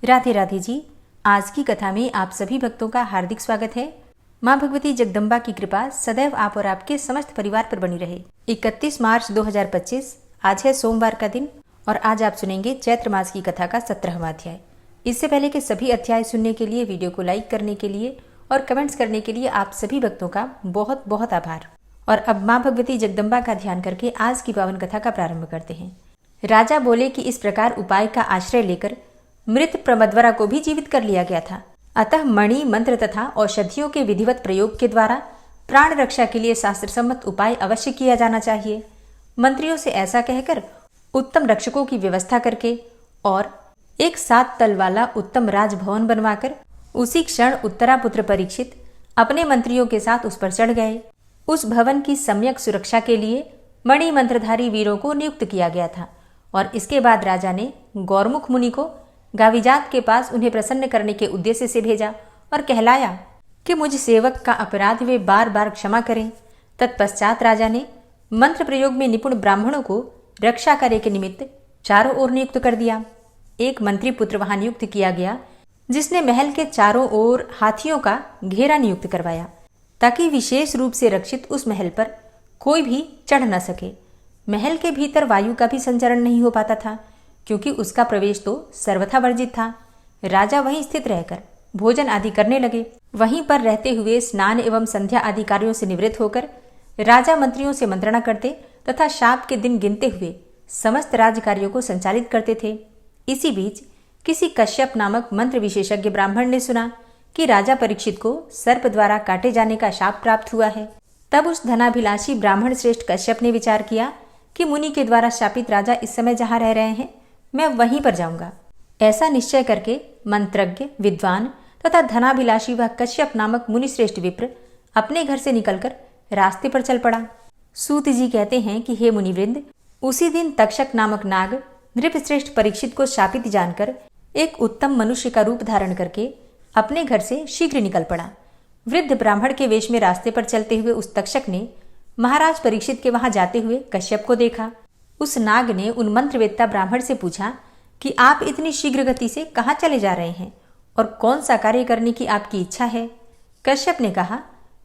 राधे राधे जी। आज की कथा में आप सभी भक्तों का हार्दिक स्वागत है। माँ भगवती जगदम्बा की कृपा सदैव आप और आपके समस्त परिवार पर बनी रहे। 31 मार्च 2025 आज है सोमवार का दिन और आज आप सुनेंगे चैत्र मास की कथा का 17वां अध्याय। इससे पहले के सभी अध्याय सुनने के लिए, वीडियो को लाइक करने के लिए और कमेंट्स करने के लिए आप सभी भक्तों का बहुत बहुत आभार। और अब माँ भगवती जगदम्बा का ध्यान करके आज की पावन कथा का प्रारंभ करते हैं। राजा बोले कि इस प्रकार उपाय का आश्रय लेकर मृत प्रमदवरा को भी जीवित कर लिया गया था। अतः मणि मंत्र तथा औषधियों के विधिवत प्रयोग के द्वारा प्राण रक्षा के लिए शास्त्र सम्मत उपाय अवश्य किया जाना चाहिए। मंत्रियों से ऐसा कहकर उत्तम रक्षकों की व्यवस्था करके और एक 7 तल वाला उत्तम राजभवन बनवाकर उसी क्षण उत्तरापुत्र परीक्षित अपने मंत्रियों के साथ उस पर चढ़ गए। उस भवन की सम्यक सुरक्षा के लिए मणि मंत्रधारी वीरों को नियुक्त किया गया था और इसके बाद राजा ने गौरमुख मुनि को गाविजात के पास उन्हें प्रसन्न करने के उद्देश्य से भेजा और कहलाया कि मुझ सेवक का अपराध वे बार बार क्षमा करें। तत्पश्चात राजा ने मंत्र प्रयोग में निपुण ब्राह्मणों को रक्षा कार्य के निमित्त चारों ओर नियुक्त कर दिया। एक मंत्री पुत्र वहां नियुक्त किया गया जिसने महल के चारों ओर हाथियों का घेरा नियुक्त करवाया ताकि विशेष रूप से रक्षित उस महल पर कोई भी चढ़ न सके। महल के भीतर वायु का भी संचरण नहीं हो पाता था क्योंकि उसका प्रवेश तो सर्वथा वर्जित था। राजा वहीं स्थित रहकर भोजन आदि करने लगे। वहीं पर रहते हुए स्नान एवं संध्या आदि कार्यों से निवृत्त होकर राजा मंत्रियों से मंत्रणा करते तथा शाप के दिन गिनते हुए समस्त राज कार्यों को संचालित करते थे। इसी बीच किसी कश्यप नामक मंत्र विशेषज्ञ ब्राह्मण ने सुना कि राजा परीक्षित को सर्प द्वारा काटे जाने का शाप प्राप्त हुआ है। तब उस धनाभिलाषी ब्राह्मण श्रेष्ठ कश्यप ने विचार किया कि मुनि के द्वारा शापित राजा इस समय जहां रह रहे हैं, मैं वहीं पर जाऊंगा। ऐसा निश्चय करके मंत्रज्ञ, विद्वान तथा धनाभिलाषी वह कश्यप नामक मुनिश्रेष्ठ विप्र अपने घर से निकलकर रास्ते पर चल पड़ा। सूत जी कहते हैं कि हे मुनिवृंद, उसी दिन तक्षक नामक नाग नृपश्रेष्ठ परीक्षित को शापित जानकर एक उत्तम मनुष्य का रूप धारण करके अपने घर से शीघ्र निकल पड़ा। वृद्ध ब्राह्मण के वेश में रास्ते पर चलते हुए उस तक्षक ने महाराज परीक्षित के वहां जाते हुए कश्यप को देखा। उस नाग ने उन मंत्रवेत्ता ब्राह्मण से पूछा कि आप इतनी शीघ्र गति से कहाँ चले जा रहे हैं और कौन सा कार्य करने की आपकी इच्छा है। कश्यप ने कहा,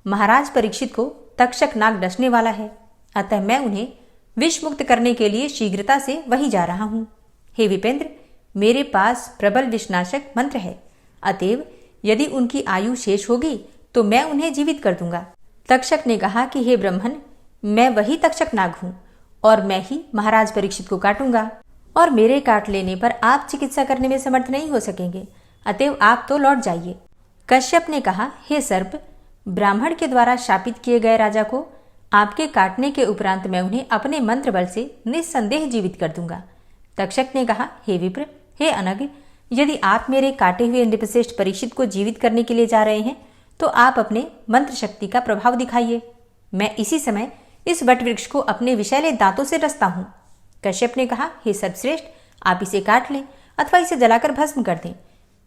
महाराज परीक्षित को तक्षक नाग डसने वाला है, अतः मैं उन्हें विष मुक्त करने के लिए शीघ्रता से वहीं जा रहा हूँ। हे विपेंद्र, मेरे पास प्रबल विषनाशक मंत्र है, अतएव यदि उनकी आयु शेष होगी तो मैं उन्हें जीवित कर दूंगा। तक्षक ने कहा कि हे ब्रह्मन, मैं वही तक्षक नाग हूँ और मैं ही महाराज परीक्षित को काटूंगा और मेरे काट लेने पर आप चिकित्सा करने में समर्थ नहीं हो सकेंगे, अतएव आप तो लौट जाइए। कश्यप ने कहा, हे सर्प, ब्राह्मण के द्वारा शापित किए गए राजा को आपके काटने के उपरांत मैं उन्हें अपने मंत्र बल से निस्संदेह जीवित कर दूंगा। तक्षक ने कहा, हे विप्र, हे अनग, यदि आप मेरे काटे हुए नृपश्रेष्ठ परीक्षित को जीवित करने के लिए जा रहे हैं तो आप अपने मंत्र शक्ति का प्रभाव दिखाइए। मैं इसी समय इस वटवृक्ष को अपने विषैले दांतों से रचता हूं। कश्यप ने कहा, हे सर्वश्रेष्ठ, आप इसे काट लें अथवा इसे जलाकर भस्म कर दें,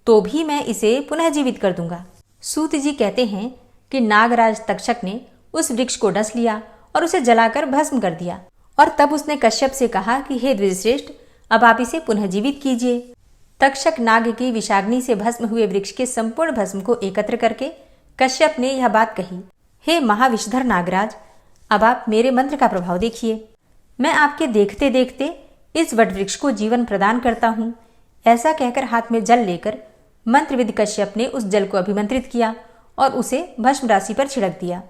तो भी मैं इसे पुनः जीवित कर दूंगा। सूत जी कहते हैं कि नागराज तक्षक ने उस वृक्ष को डस लिया और उसे जलाकर भस्म कर दिया और तब उसने कश्यप से कहा कि हे द्विजश्रेष्ठ, अब आप इसे पुनः जीवित कीजिए। तक्षक नाग की विषाग्नि से भस्म हुए वृक्ष के संपूर्ण भस्म को एकत्र करके कश्यप ने यह बात कही, हे महाविषधर नागराज, अब आप मेरे मंत्र का प्रभाव देखिए। मैं आपके देखते देखते इस वटवृक्ष को जीवन प्रदान करता हूँ। ऐसा कहकर हाथ में जल लेकर मंत्रविद कश्यप ने उस जल को अभिमंत्रित किया और उसे भस्म राशि पर छिड़क दिया।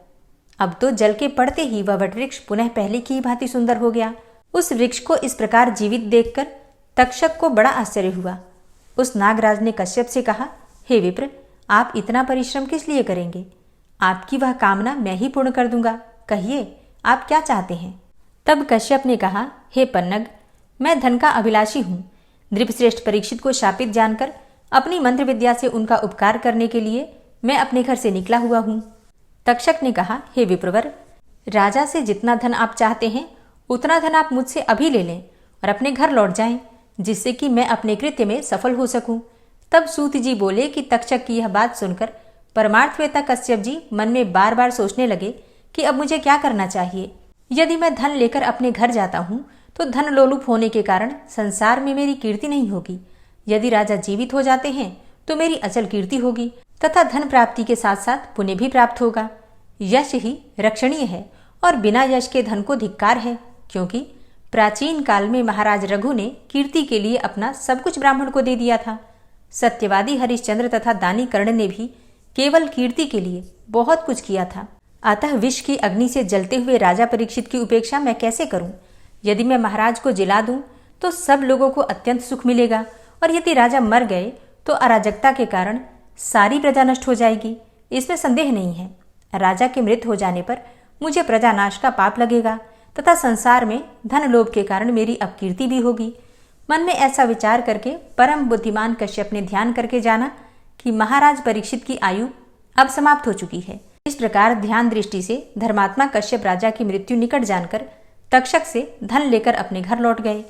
अब तो जल के पड़ते ही वह वटवृक्ष पुनः पहले की भांति सुंदर हो गया। उस वृक्ष को इस प्रकार जीवित देखकर तक्षक को बड़ा आश्चर्य हुआ। उस नागराज ने कश्यप से कहा, हे विप्र, आप इतना परिश्रम किस लिए करेंगे? आपकी वह कामना मैं ही पूर्ण कर दूंगा। कहिए, आप क्या चाहते हैं? तब कश्यप ने कहा, हे पन्नग, मैं धन का अभिलाषी हूँ। नृपश्रेष्ठ परीक्षित को शापित जानकर अपनी मंत्र विद्या से उनका उपकार करने के लिए मैं अपने घर से निकला हुआ हूँ। तक्षक ने कहा, हे विप्रवर, राजा से जितना धन आप चाहते हैं उतना धन आप मुझसे अभी ले लें और अपने घर लौट जाएं, जिससे कि मैं अपने कृत्य में सफल हो सकूं। तब सूत जी बोले कि तक्षक की यह बात सुनकर परमार्थवेता कश्यप जी मन में बार बार सोचने लगे कि अब मुझे क्या करना चाहिए। यदि मैं धन लेकर अपने घर जाता हूँ तो धन लोलुप होने के कारण संसार में मेरी कीर्ति नहीं होगी। यदि राजा जीवित हो जाते हैं तो मेरी अचल कीर्ति होगी तथा धन प्राप्ति के साथ साथ पुण्य भी प्राप्त होगा। यश ही रक्षणीय है और बिना यश के धन को धिक्कार है, क्योंकि प्राचीन काल में महाराज रघु ने कीर्ति के लिए अपना सब कुछ ब्राह्मण को दे दिया था। सत्यवादी हरिश्चंद्र तथा दानी कर्ण ने भी केवल कीर्ति के लिए बहुत कुछ किया था। अतः विष की अग्नि से जलते हुए राजा परीक्षित की उपेक्षा मैं कैसे करूं? यदि मैं महाराज को जिला दूं तो सब लोगों को अत्यंत सुख मिलेगा, और यदि राजा मर गए तो अराजकता के कारण सारी प्रजा नष्ट हो जाएगी, इसमें संदेह नहीं है। राजा के मृत हो जाने पर मुझे प्रजानाश का पाप लगेगा तथा संसार में धन लोभ के कारण मेरी अपकीर्ति भी होगी। मन में ऐसा विचार करके परम बुद्धिमान कश्यप ने ध्यान करके जाना कि महाराज परीक्षित की आयु अब समाप्त हो चुकी है। इस प्रकार ध्यान दृष्टि से धर्मात्मा कश्यप राजा की मृत्यु निकट जानकर तक्षक से धन लेकर अपने घर लौट गए।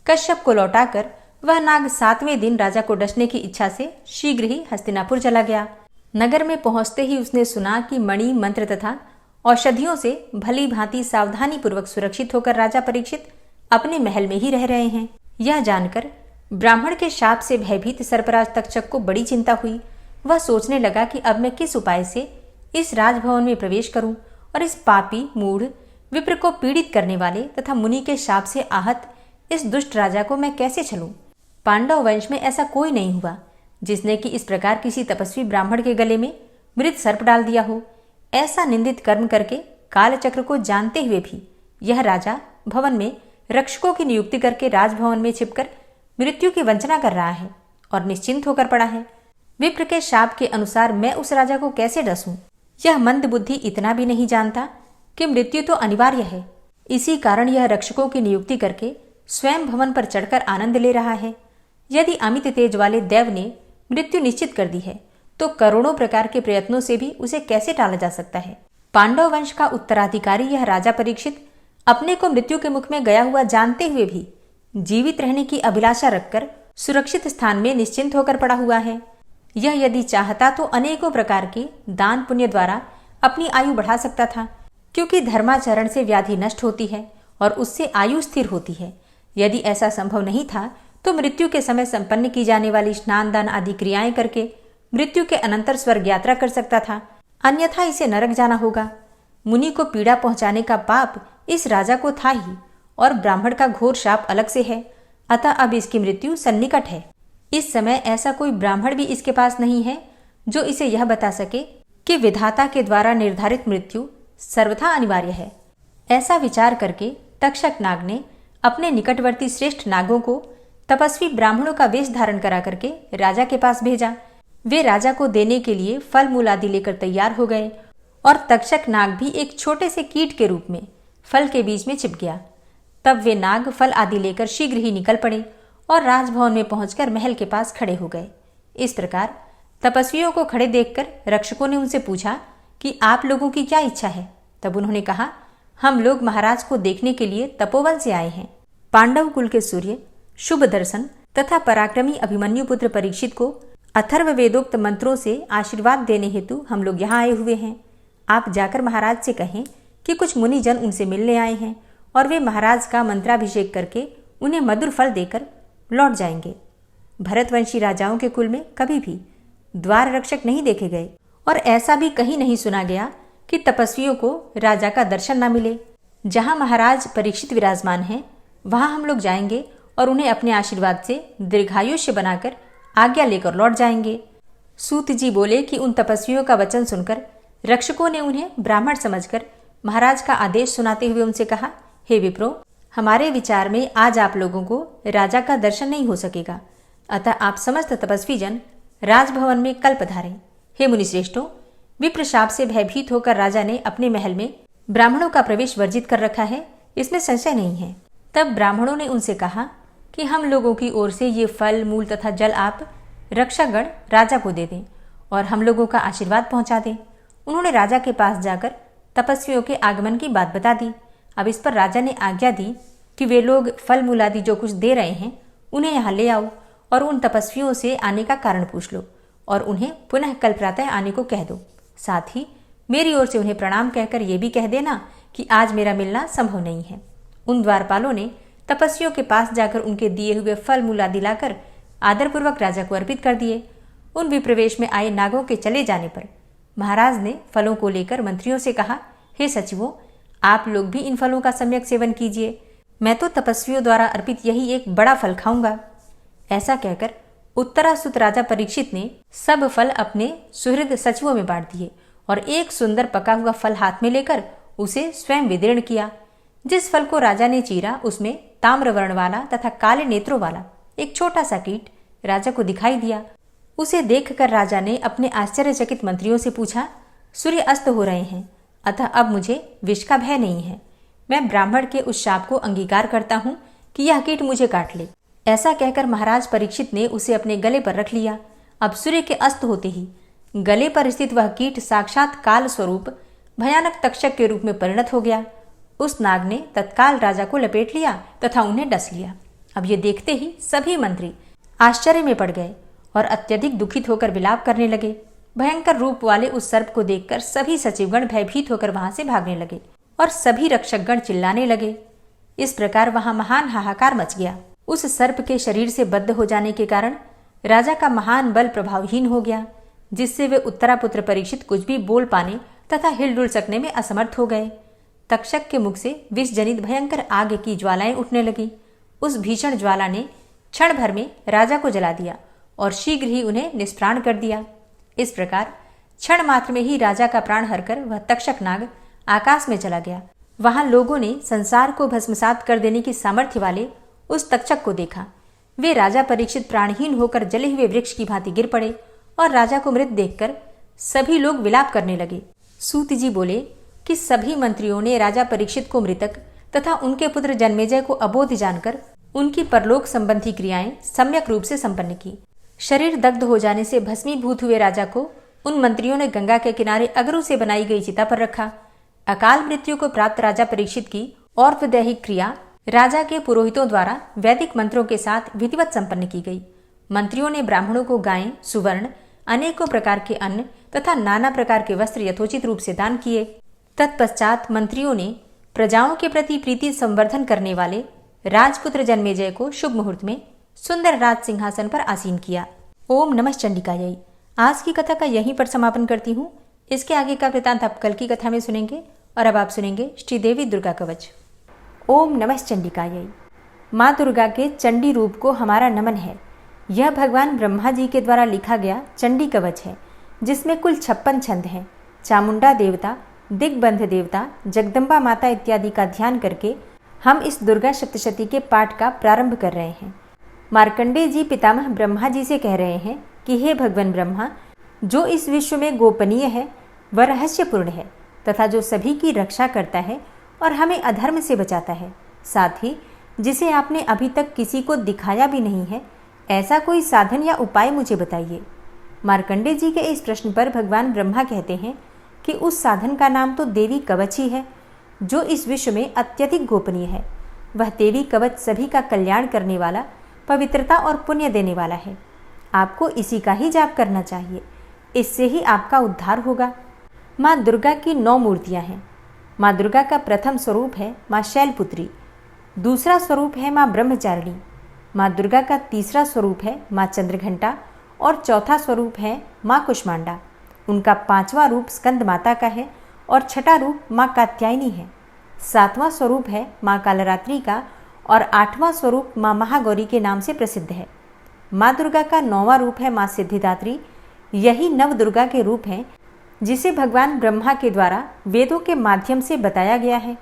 कश्यप को लौटाकर वह नाग 7वें दिन राजा को डसने की इच्छा से शीघ्र ही हस्तिनापुर चला गया। नगर में पहुंचते ही उसने सुना कि मणि मंत्र तथा औषधियों से भली भांति सावधानी पूर्वक सुरक्षित होकर राजा परीक्षित अपने महल में ही रह रहे हैं। यह जानकर ब्राह्मण के शाप से भयभीत सर्पराज तक्षक को बड़ी चिंता हुई। वह सोचने लगा कि अब मैं किस उपाय से इस राजभवन में प्रवेश करूं और इस पापी मूढ़ विप्र को पीड़ित करने वाले तथा मुनि के शाप से आहत इस दुष्ट राजा को मैं कैसे छलूं। पांडव वंश में ऐसा कोई नहीं हुआ जिसने कि इस प्रकार किसी तपस्वी ब्राह्मण के गले में मृत सर्प डाल दिया हो। ऐसा निंदित कर्म करके कालचक्र को जानते हुए भी यह राजा भवन में रक्षकों की नियुक्ति करके राजभवन में छिपकर मृत्यु की वंचना कर रहा है और निश्चिंत होकर पड़ा है। विप्र के शाप के अनुसार मैं उस राजा को कैसे डसूं? यह मंद बुद्धि इतना भी नहीं जानता कि मृत्यु तो अनिवार्य है। इसी कारण यह रक्षकों की नियुक्ति करके स्वयं भवन पर चढ़कर आनंद ले रहा है। यदि अमित तेज वाले देव ने मृत्यु निश्चित कर दी है तो करोड़ों प्रकार के प्रयत्नों से भी उसे कैसे टाला जा सकता है। पांडव वंश का उत्तराधिकारी यह राजा परीक्षित अपने को मृत्यु के मुख में गया हुआ जानते हुए भी जीवित रहने की अभिलाषा रखकर सुरक्षित स्थान में निश्चिंत होकर पड़ा हुआ है। यह यदि चाहता तो अनेकों प्रकार के दान पुण्य द्वारा अपनी आयु बढ़ा सकता था, क्योंकि धर्माचरण से व्याधि नष्ट होती है और उससे आयु स्थिर होती है। यदि ऐसा संभव नहीं था तो मृत्यु के समय संपन्न की जाने वाली स्नान दान आदि क्रियाएं करके मृत्यु के अनंतर स्वर्ग यात्रा कर सकता था, अन्यथा इसे नरक जाना होगा। मुनि को पीड़ा पहुंचाने का पाप इस राजा को था ही, और ब्राह्मण का घोर शाप अलग से है। अतः अब इसकी मृत्यु सन्निकट है। इस समय ऐसा कोई ब्राह्मण भी इसके पास नहीं है जो इसे यह बता सके कि विधाता के द्वारा निर्धारित मृत्यु सर्वथा अनिवार्य है। ऐसा विचार करके तक्षक नाग ने अपने निकटवर्ती श्रेष्ठ नागों को तपस्वी ब्राह्मणों का वेश धारण करा करके राजा के पास भेजा। वे राजा को देने के लिए फल मूल आदि लेकर तैयार हो गए, और तक्षक नाग भी एक छोटे से कीट के रूप में फल के बीच में छिप गया। तब वे नाग फल आदि लेकर शीघ्र ही निकल पड़े और राजभवन में पहुंचकर महल के पास खड़े हो गए। इस प्रकार तपस्वियों को खड़े देखकर रक्षकों ने उनसे पूछा कि आप लोगों की क्या इच्छा है। तब उन्होंने कहा, हम लोग महाराज को देखने के लिए तपोवन से आए हैं। पांडव कुल के सूर्य शुभ दर्शन तथा पराक्रमी अभिमन्यु पुत्र परीक्षित को अथर्व वेदोक्त मंत्रों से आशीर्वाद देने हेतु हम लोग यहाँ आए हुए हैं। आप जाकर महाराज से कहें कि कुछ मुनि जन उनसे मिलने आए हैं और वे महाराज का मंत्राभिषेक करके उन्हें मधुर फल देकर लौट जाएंगे। भरतवंशी राजाओं के कुल में कभी भी द्वार रक्षक नहीं देखे गए, और ऐसा भी कहीं नहीं सुना गया कि तपस्वियों को राजा का दर्शन न मिले। जहाँ महाराज परीक्षित विराजमान हैं वहाँ हम लोग जाएंगे और उन्हें अपने आशीर्वाद से दीर्घायुष्य बनाकर आज्ञा लेकर लौट जाएंगे। सूत जी बोले कि उन तपस्वियों का वचन सुनकर रक्षकों ने उन्हें ब्राह्मण समझकर महाराज का आदेश सुनाते हुए उनसे कहा, हे विप्रो, हमारे विचार में आज आप लोगों को राजा का दर्शन नहीं हो सकेगा, अतः आप समस्त तपस्वी जन राजभवन में कल पधारें। हे मुनिश्रेष्ठों, विप्र शाप से भयभीत होकर राजा ने अपने महल में ब्राह्मणों का प्रवेश वर्जित कर रखा है, इसमें संशय नहीं है। तब ब्राह्मणों ने उनसे कहा कि हम लोगों की ओर से ये फल मूल तथा जल आप रक्षागण राजा को दे दें और हम लोगों का आशीर्वाद पहुंचा दें। उन्होंने राजा के पास जाकर तपस्वियों के आगमन की बात बता दी। अब इस पर राजा ने आज्ञा दी कि वे लोग फल मूल आदि जो कुछ दे रहे हैं उन्हें यहाँ ले आओ और उन तपस्वियों से आने का कारण पूछ लो और उन्हें पुनः कल प्रातः आने को कह दो। साथ ही मेरी ओर से उन्हें प्रणाम कहकर ये भी कह देना कि आज मेरा मिलना संभव नहीं है। उन द्वारपालों ने तपस्वियों के पास जाकर उनके दिए हुए फल मूल आदि लाकर आदरपूर्वक राजा को अर्पित कर दिए। उन विप्रवेश में आए नागों के चले जाने पर महाराज ने फलों को लेकर मंत्रियों से कहा, हे सचिवों, आप लोग भी इन फलों का सम्यक सेवन कीजिए। मैं तो तपस्वियों द्वारा अर्पित यही एक बड़ा फल खाऊंगा। ऐसा कहकर उत्तरासुत राजा परीक्षित ने सब फल अपने सुहृद सचिवों में बांट दिए और एक सुंदर पका हुआ फल हाथ में लेकर उसे स्वयं विदीर्ण किया। जिस फल को राजा ने चीरा उसमें ताम्रवर्ण वाला तथा काले नेत्रों वाला एक छोटा सा कीट राजा को दिखाई दिया। उसे देखकर राजा ने अपने आश्चर्यचकित मंत्रियों से पूछा, सूर्य अस्त हो रहे हैं, अतः अब मुझे विष का भय नहीं है। मैं ब्राह्मण के उस शाप को अंगीकार करता हूँ कि यह कीट मुझे काट ले। ऐसा कहकर महाराज परीक्षित ने उसे अपने गले पर रख लिया। अब सूर्य के अस्त होते ही गले पर स्थित वह कीट साक्षात काल स्वरूप भयानक तक्षक के रूप में परिणत हो गया। उस नाग ने तत्काल राजा को लपेट लिया तथा उन्हें डस लिया। अब ये देखते ही सभी मंत्री आश्चर्य में पड़ गए और अत्यधिक दुखित होकर विलाप करने लगे। भयंकर रूप वाले उस सर्प को देखकर सभी सचिवगण भयभीत होकर वहां से भागने लगे और सभी रक्षकगण चिल्लाने लगे। इस प्रकार वहां महान हाहाकार मच गया। उस सर्प के शरीर से बद्ध हो जाने के कारण राजा का महान बल प्रभावहीन हो गया, जिससे वे उत्तरापुत्र परीक्षित कुछ भी बोल पाने तथा हिलडुल सकने में असमर्थ हो गए। तक्षक के मुख से विष जनित भयंकर आग की ज्वालाएं उठने लगी। उस भीषण ज्वाला ने क्षण भर में राजा को जला दिया और शीघ्र ही उन्हें निष्प्राण कर दिया। इस प्रकार क्षण मात्र में ही राजा का प्राण हरकर वह तक्षक नाग आकाश में चला गया। वहां लोगों ने संसार को भस्मसात कर देने की सामर्थ्य वाले उस तक्षक को देखा। वे राजा परीक्षित प्राणहीन होकर जले हुए वृक्ष की भांति गिर पड़े और राजा को मृत देखकर सभी लोग विलाप करने लगे। सूत जी बोले कि सभी मंत्रियों ने राजा परीक्षित को मृतक तथा उनके पुत्र जन्मेजय को अबोध जानकर उनकी परलोक संबंधी क्रियाएं सम्यक रूप से संपन्न की। शरीर दग्ध हो जाने से भस्मीभूत हुए राजा को उन मंत्रियों ने गंगा के किनारे अगरू से बनाई गई चिता पर रखा। अकाल मृत्यु को प्राप्त राजा परीक्षित की और्ध्वदैहिक क्रिया राजा के पुरोहितों द्वारा वैदिक मंत्रों के साथ विधिवत संपन्न की गई। मंत्रियों ने ब्राह्मणों को गायें, सुवर्ण, अनेकों प्रकार के अन्न तथा नाना प्रकार के वस्त्र यथोचित रूप से दान किए। तत्पश्चात मंत्रियों ने प्रजाओं के प्रति प्रीति संवर्धन करने वाले राजपुत्र जन्मेजय को शुभ मुहूर्त में सुंदर राज सिंहासन पर आसीन किया। ओम नमः चंडिकायै। आज की कथा का यहीं पर समापन करती हूँ। इसके आगे का वृतांत आप कल की कथा में सुनेंगे। और अब आप सुनेंगे श्री देवी दुर्गा कवच। ओम नमः चंडिकायै। माँ दुर्गा के चंडी रूप को हमारा नमन है। यह भगवान ब्रह्मा जी के द्वारा लिखा गया चंडी कवच है, जिसमें कुल 56 छंद हैं। चामुंडा देवता, दिग्बंध देवता, जगदम्बा माता इत्यादि का ध्यान करके हम इस दुर्गा सप्तशती के पाठ का प्रारंभ कर रहे हैं। मार्कंडेय जी पितामह ब्रह्मा जी से कह रहे हैं कि हे भगवान ब्रह्मा, जो इस विश्व में गोपनीय है वह रहस्यपूर्ण है तथा जो सभी की रक्षा करता है और हमें अधर्म से बचाता है, साथ ही जिसे आपने अभी तक किसी को दिखाया भी नहीं है, ऐसा कोई साधन या उपाय मुझे बताइए। मार्कंडेय जी के इस प्रश्न पर भगवान ब्रह्मा कहते हैं कि उस साधन का नाम तो देवी कवच ही है, जो इस विश्व में अत्यधिक गोपनीय है। वह देवी कवच सभी का कल्याण करने वाला, पवित्रता और पुण्य देने वाला है। आपको इसी का ही जाप करना चाहिए, इससे ही आपका उद्धार होगा। माँ दुर्गा की 9 मूर्तियाँ हैं। माँ दुर्गा का प्रथम स्वरूप है माँ शैलपुत्री, दूसरा स्वरूप है माँ ब्रह्मचारिणी, माँ दुर्गा का तीसरा स्वरूप है माँ चंद्रघंटा और चौथा स्वरूप है माँ कुष्मांडा। उनका 5वां रूप स्कंद माता का है और छठा रूप माँ कात्यायनी है। 7वां स्वरूप है माँ कालरात्रि का और 8वां स्वरूप माँ महागौरी के नाम से प्रसिद्ध है। माँ दुर्गा का 9वां रूप है माँ सिद्धिदात्री। यही नव दुर्गा के रूप हैं जिसे भगवान ब्रह्मा के द्वारा वेदों के माध्यम से बताया गया है।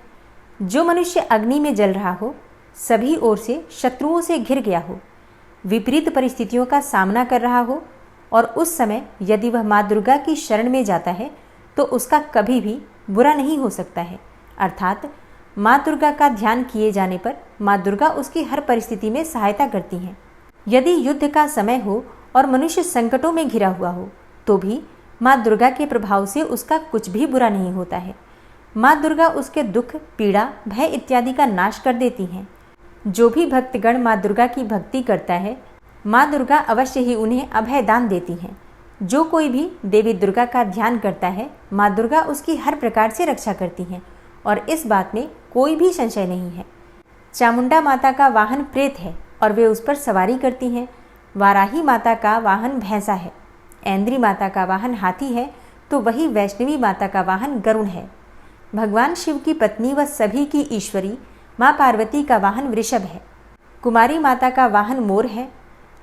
जो मनुष्य अग्नि में जल रहा हो, सभी ओर से शत्रुओं से घिर गया हो, विपरीत परिस्थितियों का सामना कर रहा हो और उस समय यदि वह माँ दुर्गा की शरण में जाता है तो उसका कभी भी बुरा नहीं हो सकता है। अर्थात माँ दुर्गा का ध्यान किए जाने पर माँ दुर्गा उसकी हर परिस्थिति में सहायता करती हैं। यदि युद्ध का समय हो और मनुष्य संकटों में घिरा हुआ हो तो भी माँ दुर्गा के प्रभाव से उसका कुछ भी बुरा नहीं होता है। माँ दुर्गा उसके दुख, पीड़ा, भय इत्यादि का नाश कर देती हैं। जो भी भक्तगण माँ दुर्गा की भक्ति करता है, माँ दुर्गा अवश्य ही उन्हें अभय दान देती हैं। जो कोई भी देवी दुर्गा का ध्यान करता है, माँ दुर्गा उसकी हर प्रकार से रक्षा करती हैं और इस बात में कोई भी संशय नहीं है। चामुंडा माता का वाहन प्रेत है और वे उस पर सवारी करती हैं। वाराही माता का वाहन भैंसा है, ऐन्द्री माता का वाहन हाथी है, तो वही वैष्णवी माता का वाहन गरुड़ है। भगवान शिव की पत्नी व सभी की ईश्वरी माँ पार्वती का वाहन वृषभ है। कुमारी माता का वाहन मोर है।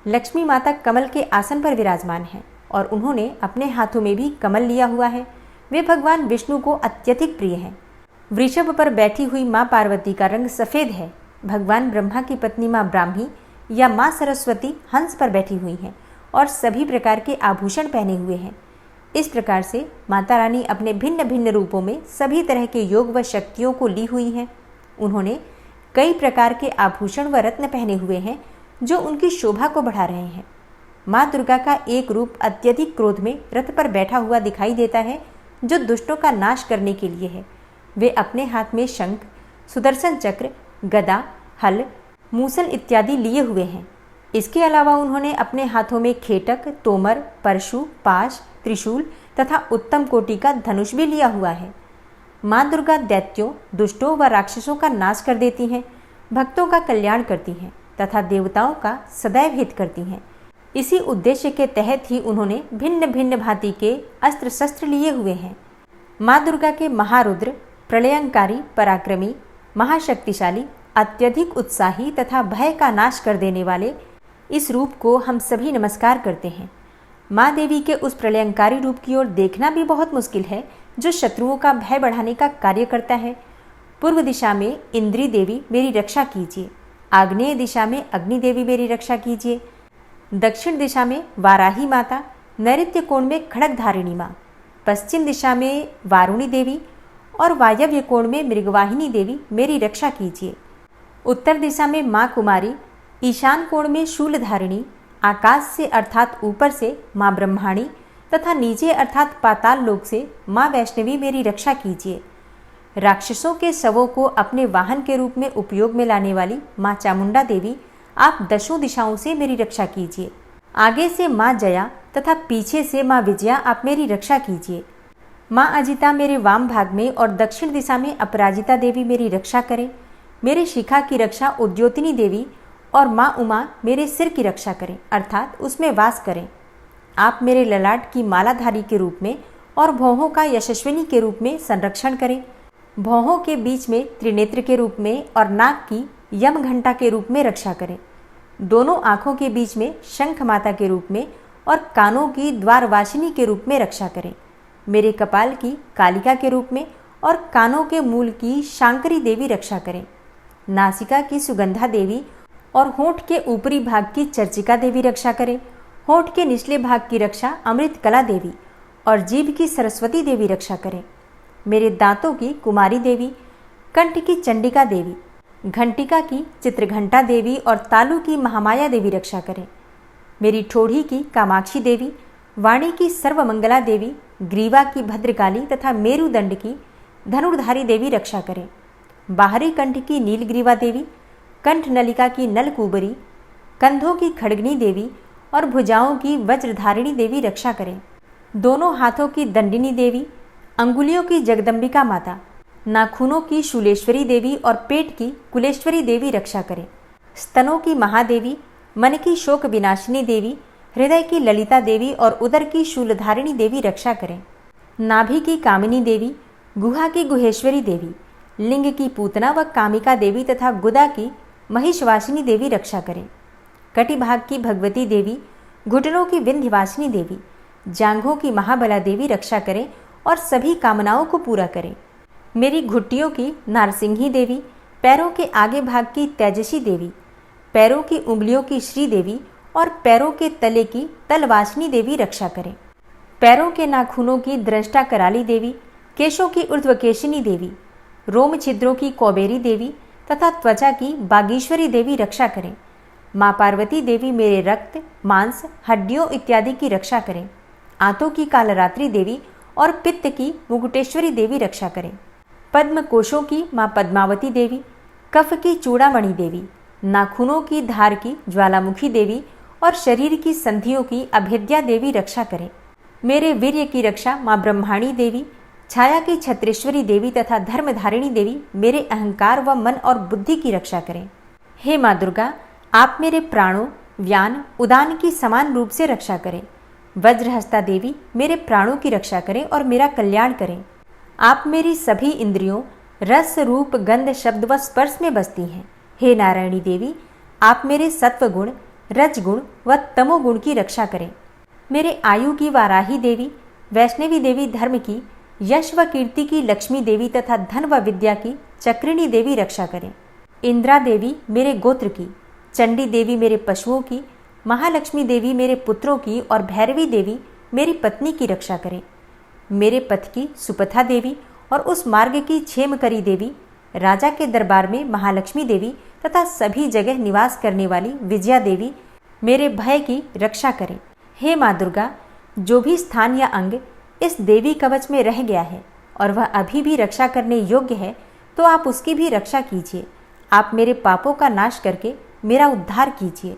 लक्ष्मी माता कमल के आसन पर विराजमान है और उन्होंने अपने हाथों में भी कमल लिया हुआ है। वे भगवान विष्णु को अत्यधिक प्रिय हैं। वृषभ पर बैठी हुई माँ पार्वती का रंग सफ़ेद है। भगवान ब्रह्मा की पत्नी माँ ब्राह्मी या माँ सरस्वती हंस पर बैठी हुई हैं और सभी प्रकार के आभूषण पहने हुए हैं। इस प्रकार से माता रानी अपने भिन्न भिन्न रूपों में सभी तरह के योग व शक्तियों को ली हुई हैं। उन्होंने कई प्रकार के आभूषण व रत्न पहने हुए हैं जो उनकी शोभा को बढ़ा रहे हैं। माँ दुर्गा का एक रूप अत्यधिक क्रोध में रथ पर बैठा हुआ दिखाई देता है जो दुष्टों का नाश करने के लिए है। वे अपने हाथ में शंख, सुदर्शन चक्र, गदा, हल, मूसल इत्यादि लिए हुए हैं। इसके अलावा उन्होंने अपने हाथों में खेटक, तोमर, परशु, पाश, त्रिशूल तथा उत्तम कोटि का धनुष भी लिया हुआ है। माँ दुर्गा दैत्यों, दुष्टों व राक्षसों का नाश कर देती हैं, भक्तों का कल्याण करती हैं तथा देवताओं का सदैव हित करती हैं। इसी उद्देश्य के तहत ही उन्होंने भिन्न भिन्न भांति के अस्त्र शस्त्र लिए हुए हैं। माँ दुर्गा के महारुद्र, प्रलयंकारी, पराक्रमी, महाशक्तिशाली, अत्यधिक उत्साही तथा भय का नाश कर देने वाले इस रूप को हम सभी नमस्कार करते हैं। माँ देवी के उस प्रलयंकारी रूप की ओर देखना भी बहुत मुश्किल है जो शत्रुओं का भय बढ़ाने का कार्य करता है। पूर्व दिशा में इंद्री देवी मेरी रक्षा कीजिए, आग्नेय दिशा में अग्नि देवी मेरी रक्षा कीजिए, दक्षिण दिशा में वाराही माता, नैऋत्य कोण में खड़गधारिणी माँ, पश्चिम दिशा में वारुणी देवी और वायव्य कोण में मृगवाहिनी देवी मेरी रक्षा कीजिए। उत्तर दिशा में माँ कुमारी, ईशान कोण में शूलधारिणी, आकाश से अर्थात ऊपर से माँ ब्रह्माणी तथा नीचे अर्थात पाताल लोक से माँ वैष्णवी मेरी रक्षा कीजिए। राक्षसों के शवों को अपने वाहन के रूप में उपयोग में लाने वाली माँ चामुंडा देवी, आप दशों दिशाओं से मेरी रक्षा कीजिए। आगे से माँ जया तथा पीछे से माँ विजया आप मेरी रक्षा कीजिए। माँ अजिता मेरे वाम भाग में और दक्षिण दिशा में अपराजिता देवी मेरी रक्षा करें। मेरे शिखा की रक्षा उद्योतिनी देवी और माँ उमा मेरे सिर की रक्षा करें अर्थात उसमें वास करें। आप मेरे ललाट की मालाधारी के रूप में और भौहों का यशस्विनी के रूप में संरक्षण करें। भौहों के बीच में त्रिनेत्र के रूप में और नाक की यम घंटा के रूप में रक्षा करें। दोनों आँखों के बीच में शंख माता के रूप में और कानों की द्वारवासिनी के रूप में रक्षा करें। मेरे कपाल की कालिका के रूप में और कानों के मूल की शांकरी देवी रक्षा करें। नासिका की सुगंधा देवी और होंठ के ऊपरी भाग की चर्चिका देवी रक्षा करें। होंठ के निचले भाग की रक्षा अमृत कला देवी और जीभ की सरस्वती देवी रक्षा करें। मेरे दांतों की कुमारी देवी, कंठ की चंडिका देवी, घंटिका की चित्रघंटा देवी और तालु की महामाया देवी रक्षा करें। मेरी ठोड़ी की कामाक्षी देवी, वाणी की सर्वमंगला देवी, ग्रीवा की भद्रकाली तथा मेरुदंड की धनुर्धारी देवी रक्षा करें। बाहरी कंठ की नीलग्रीवा देवी, कंठ नलिका की नलकूबरी, कंधों की खड़गनी देवी और भुजाओं की वज्रधारिणी देवी रक्षा करें। दोनों हाथों की दंडिनी देवी, अंगुलियों की जगदम्बिका माता, नाखूनों की शूलेश्वरी देवी और पेट की कुलेश्वरी देवी रक्षा करें। स्तनों की महादेवी, मन की शोक विनाशिनी देवी, हृदय की ललिता देवी और उदर की शूलधारिणी देवी रक्षा करें। नाभि की कामिनी देवी, गुहा की गुहेश्वरी देवी, लिंग की पूतना व कामिका देवी तथा गुदा की महिषवासिनी देवी रक्षा करें। कटिभाग की भगवती देवी, घुटनों की विंध्यवासिनी देवी, जांघों की महाबला देवी रक्षा करें और सभी कामनाओं को पूरा करें। मेरी घुट्टियों की नारसिंही देवी, पैरों के आगे भाग की तेजसी देवी, पैरों की उंगलियों की श्री देवी और पैरों के तले की तलवासिनी देवी रक्षा करें। पैरों के नाखूनों की दृष्टा कराली देवी, केशों की ऊर्ध्वकेशिनी देवी, रोम छिद्रों की कौबेरी देवी तथा त्वचा की बागीश्वरी देवी रक्षा करें। माँ पार्वती देवी मेरे रक्त, मांस, हड्डियों इत्यादि की रक्षा करें। आंतों की कालरात्रि देवी और पित्त की मुकुटेश्वरी देवी रक्षा करें। पद्म कोशों की माँ पद्मावती देवी, कफ की चूड़ामणि देवी, नाखूनों की धार की ज्वालामुखी देवी और शरीर की संधियों की अभेद्या देवी रक्षा करें। मेरे वीर्य की रक्षा माँ ब्रह्माणी देवी, छाया की छत्रेश्वरी देवी तथा धर्मधारिणी देवी मेरे अहंकार व मन और बुद्धि की रक्षा करें। हे माँ दुर्गा, आप मेरे प्राणों, व्यान उदान की समान रूप से रक्षा करें। वज्रहस्ता देवी मेरे प्राणों की रक्षा करें और मेरा कल्याण करें। आप मेरी सभी इंद्रियों रस रूप गंध शब्द व स्पर्श में बसती हैं। हे नारायणी देवी, आप मेरे सत्व गुण, रज गुण व तमोगुण की रक्षा करें। मेरे आयु की वाराही देवी, वैष्णवी देवी धर्म की, यश व कीर्ति की लक्ष्मी देवी तथा धन व विद्या की चक्रिणी देवी रक्षा करें। इंद्रा देवी मेरे गोत्र की, चंडी देवी मेरे पशुओं की, महालक्ष्मी देवी मेरे पुत्रों की और भैरवी देवी मेरी पत्नी की रक्षा करें। मेरे पथ की सुपथा देवी और उस मार्ग की क्षेमकरी देवी, राजा के दरबार में महालक्ष्मी देवी तथा सभी जगह निवास करने वाली विजया देवी मेरे भय की रक्षा करें। हे माँ दुर्गा, जो भी स्थान या अंग इस देवी कवच में रह गया है और वह अभी भी रक्षा करने योग्य है, तो आप उसकी भी रक्षा कीजिए। आप मेरे पापों का नाश करके मेरा उद्धार कीजिए।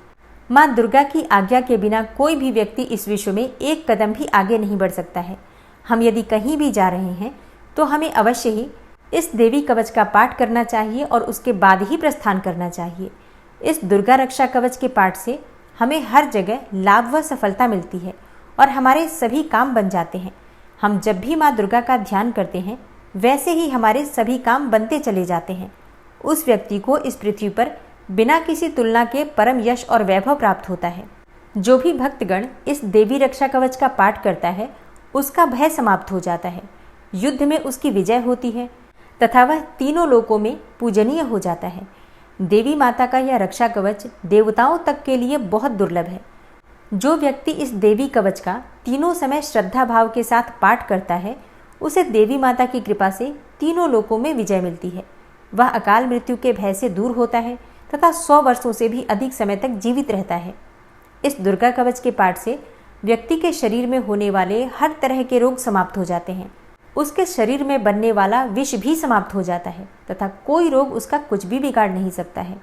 माँ दुर्गा की आज्ञा के बिना कोई भी व्यक्ति इस विश्व में एक कदम भी आगे नहीं बढ़ सकता है। हम यदि कहीं भी जा रहे हैं तो हमें अवश्य ही इस देवी कवच का पाठ करना चाहिए और उसके बाद ही प्रस्थान करना चाहिए। इस दुर्गा रक्षा कवच के पाठ से हमें हर जगह लाभ व सफलता मिलती है और हमारे सभी काम बन जाते हैं। हम जब भी माँ दुर्गा का ध्यान करते हैं वैसे ही हमारे सभी काम बनते चले जाते हैं। उस व्यक्ति को इस पृथ्वी पर बिना किसी तुलना के परम यश और वैभव प्राप्त होता है। जो भी भक्तगण इस देवी रक्षा कवच का पाठ करता है उसका भय समाप्त हो जाता है, युद्ध में उसकी विजय होती है तथा वह तीनों लोकों में पूजनीय हो जाता है। देवी माता का यह रक्षा कवच देवताओं तक के लिए बहुत दुर्लभ है। जो व्यक्ति इस देवी कवच का तीनों समय श्रद्धा भाव के साथ पाठ करता है उसे देवी माता की कृपा से तीनों लोकों में विजय मिलती है। वह अकाल मृत्यु के भय से दूर होता है तथा 100 वर्षों से भी अधिक समय तक जीवित रहता है। इस दुर्गा कवच के पाठ से व्यक्ति के शरीर में होने वाले हर तरह के रोग समाप्त हो जाते हैं। उसके शरीर में बनने वाला विष भी समाप्त हो जाता है तथा कोई रोग उसका कुछ भी बिगाड़ नहीं सकता है।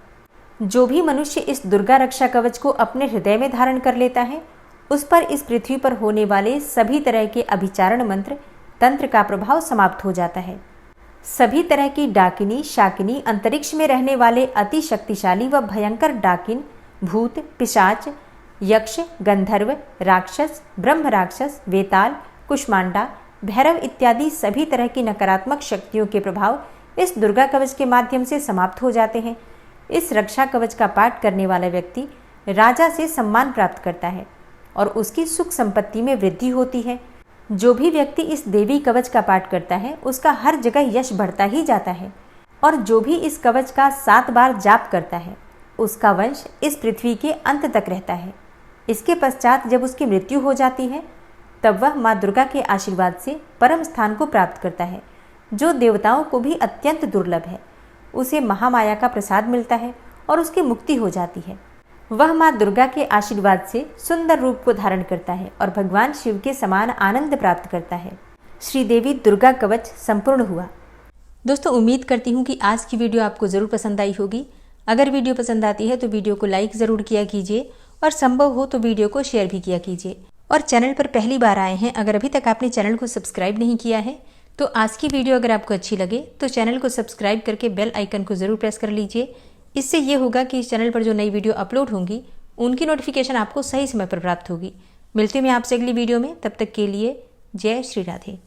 जो भी मनुष्य इस दुर्गा रक्षा कवच को अपने हृदय में धारण कर लेता है उस पर इस पृथ्वी पर होने वाले सभी तरह के अभिचारण मंत्र तंत्र का प्रभाव समाप्त हो जाता है। सभी तरह की डाकिनी शाकिनी, अंतरिक्ष में रहने वाले अति शक्तिशाली व भयंकर डाकिन, भूत, पिशाच, यक्ष, गंधर्व, राक्षस, ब्रह्म राक्षस, वेताल, कुष्मांडा, भैरव इत्यादि सभी तरह की नकारात्मक शक्तियों के प्रभाव इस दुर्गा कवच के माध्यम से समाप्त हो जाते हैं। इस रक्षा कवच का पाठ करने वाला व्यक्ति राजा से सम्मान प्राप्त करता है और उसकी सुख संपत्ति में वृद्धि होती है। जो भी व्यक्ति इस देवी कवच का पाठ करता है उसका हर जगह यश बढ़ता ही जाता है और जो भी इस कवच का 7 बार जाप करता है उसका वंश इस पृथ्वी के अंत तक रहता है। इसके पश्चात जब उसकी मृत्यु हो जाती है तब वह माँ दुर्गा के आशीर्वाद से परम स्थान को प्राप्त करता है, जो देवताओं को भी अत्यंत दुर्लभ है। उसे महामाया का प्रसाद मिलता है और उसकी मुक्ति हो जाती है। वह माँ दुर्गा के आशीर्वाद से सुंदर रूप को धारण करता है और भगवान शिव के समान आनंद प्राप्त करता है। श्री देवी दुर्गा कवच संपूर्ण हुआ। दोस्तों, उम्मीद करती हूँ कि आज की वीडियो आपको ज़रूर पसंद आई होगी। अगर वीडियो पसंद आती है तो वीडियो को लाइक ज़रूर किया कीजिए और संभव हो तो वीडियो को शेयर भी किया कीजिए। और चैनल पर पहली बार आए हैं, अगर अभी तक आपने चैनल को सब्सक्राइब नहीं किया है तो आज की वीडियो अगर आपको अच्छी लगे तो चैनल को सब्सक्राइब करके बेल आइकन को ज़रूर प्रेस कर लीजिए। इससे ये होगा कि इस चैनल पर जो नई वीडियो अपलोड होंगी उनकी नोटिफिकेशन आपको सही समय पर प्राप्त होगी। मिलती हूँ मैं आपसे अगली वीडियो में, तब तक के लिए जय श्री राधे।